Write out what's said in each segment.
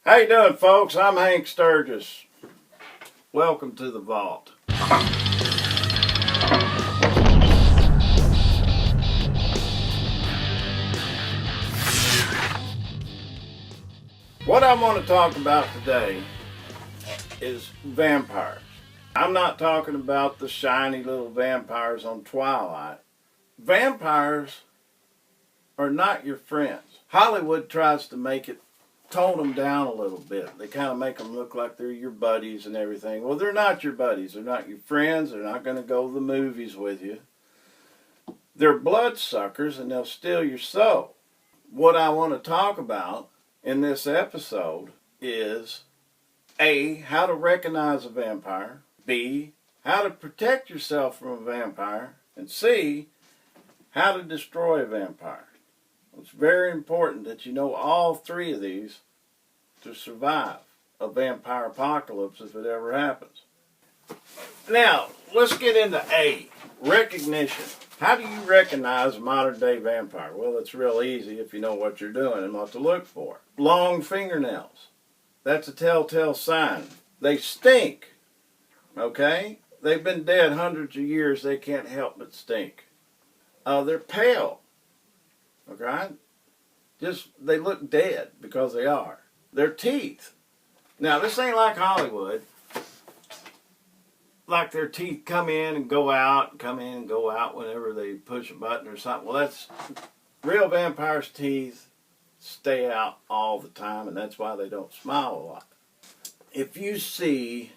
How you doing, folks? I'm Hank Sturgis. Welcome to the vault. What I want to talk about today is vampires. I'm not talking about the shiny little vampires on Twilight. Vampires are not your friends. Hollywood tries to make it tone them down a little bit. They kind of make them look like they're your buddies and everything. Well, they're not your buddies. They're not your friends. They're not going to go to the movies with you. They're bloodsuckers, and they'll steal your soul. What I want to talk about in this episode is A, how to recognize a vampire, B, how to protect yourself from a vampire, and C, how to destroy a vampire. It's very important that you know all three of these to survive a vampire apocalypse if it ever happens. Now, let's get into A, recognition. How do you recognize a modern day vampire? Well, it's real easy if you know what you're doing and what to look for. Long fingernails. That's a telltale sign. They stink. Okay? They've been dead hundreds of years. They can't help but stink. They're pale. Okay? They look dead because they are. Their teeth. Now, this ain't like Hollywood. Like their teeth come in and go out, whenever they push a button or something. Well, that's real vampires' teeth stay out all the time, and that's why they don't smile a lot. If you see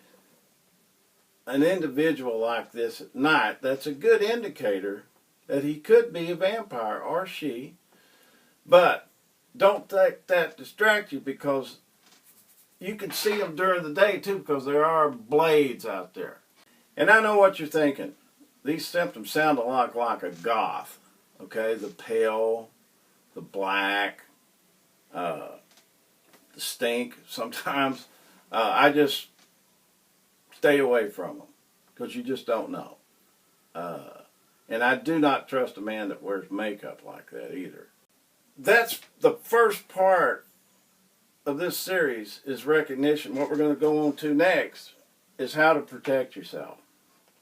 an individual like this at night, that's a good indicator that he could be a vampire or she. But don't let that distract you, because you can see them during the day too, because there are blades out there. And I know what you're thinking. These symptoms sound a lot like a goth. Okay, the pale, the black, the stink sometimes. I just stay away from them because you just don't know. And I do not trust a man that wears makeup like that either. That's the first part of this series, is recognition. What we're going to go on to next is how to protect yourself.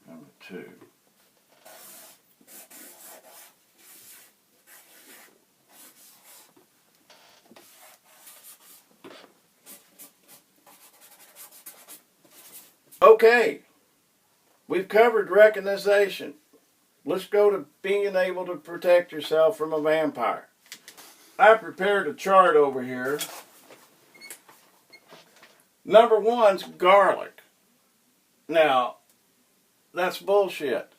Number 2. Okay, we've covered recognition. Let's go to being able to protect yourself from a vampire. I prepared a chart over here. Number 1's garlic. Now, that's bullshit.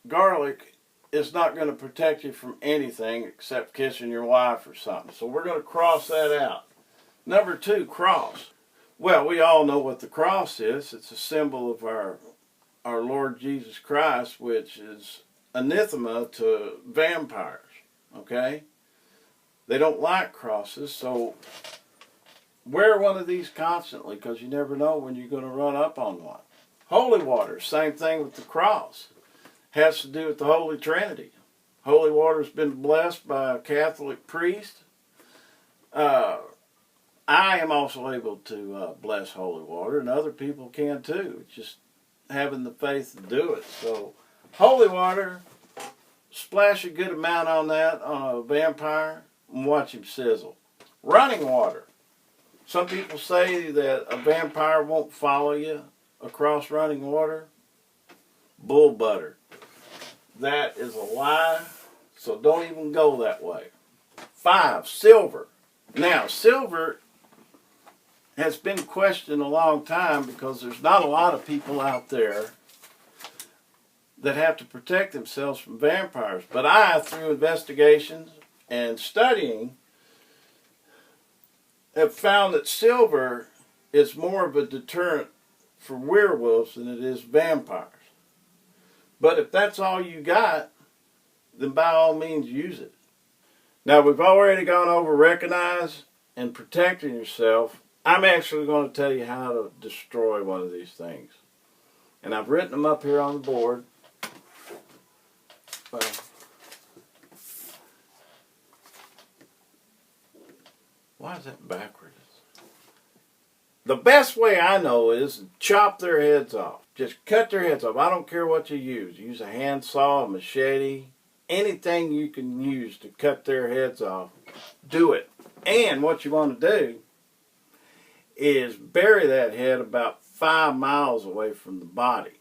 Garlic is not going to protect you from anything except kissing your wife or something. So we're going to cross that out. Number 2, cross. Well, we all know what the cross is. It's a symbol of our Lord Jesus Christ, which is anathema to vampires. Okay? They don't like crosses, so wear one of these constantly, because you never know when you're going to run up on one. Holy water, same thing with the cross. Has to do with the Holy Trinity. Holy water's been blessed by a Catholic priest. I am also able to bless holy water, and other people can too. It's just having the faith to do it. So, holy water, splash a good amount on that on a vampire, and watch him sizzle. Running water. Some people say that a vampire won't follow you across running water. Bull butter. That is a lie, so don't even go that way. 5, silver. Now, silver has been questioned a long time because there's not a lot of people out there that have to protect themselves from vampires. But I, through investigations and studying, have found that silver is more of a deterrent for werewolves than it is vampires. But if that's all you got, then by all means use it. Now, we've already gone over recognize and protecting yourself. I'm actually going to tell you how to destroy one of these things. And I've written them up here on the board. Well, why is that backwards? The best way I know is chop their heads off. Just cut their heads off. I don't care what you use. Use a handsaw, a machete, anything you can use to cut their heads off. Do it. And what you want to do is bury that head about 5 miles away from the body.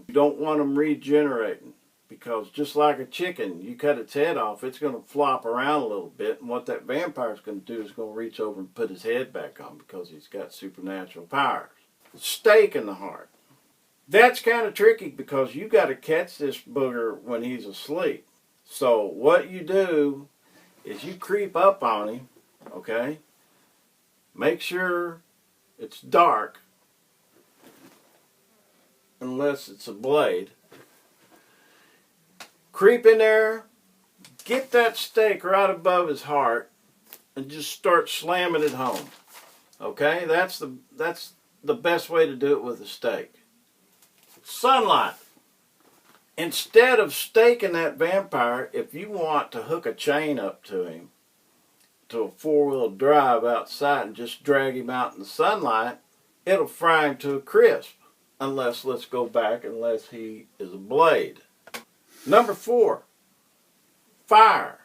You don't want them regenerating, because just like a chicken, you cut its head off, it's going to flop around a little bit, and what that vampire's going to do is going to reach over and put his head back on, because he's got supernatural powers. Stake in the heart. That's kind of tricky, because you got to catch this booger when he's asleep. So what you do is you creep up on him, okay? Make sure it's dark, unless it's a blade. Creep in there, get that stake right above his heart, and just start slamming it home. Okay, that's the best way to do it with a stake. Sunlight. Instead of staking that vampire, if you want to hook a chain up to him, to a 4-wheel drive outside and just drag him out in the sunlight, it'll fry him to a crisp. Unless, let's go back, unless he is a blade. Number 4, fire.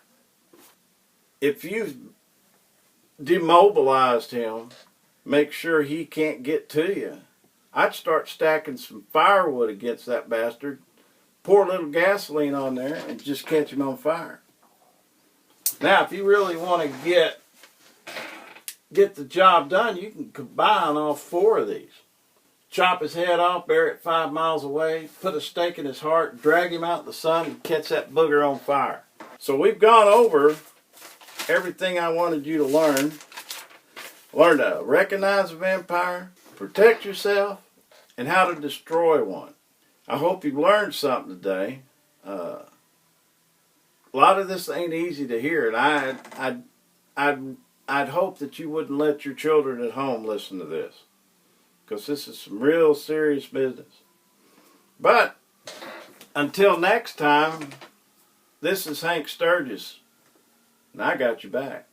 If you've demobilized him, make sure he can't get to you. I'd start stacking some firewood against that bastard, pour a little gasoline on there, and just catch him on fire. Now, if you really want to get the job done, you can combine all 4 of these. Chop his head off, bury it 5 miles away, put a stake in his heart, drag him out in the sun, and catch that booger on fire. So we've gone over everything I wanted you to learn. Learn to recognize a vampire, protect yourself, and how to destroy one. I hope you've learned something today. A lot of this ain't easy to hear, and I'd hope that you wouldn't let your children at home listen to this, because this is some real serious business. But until next time, this is Hank Sturgis, and I got your back.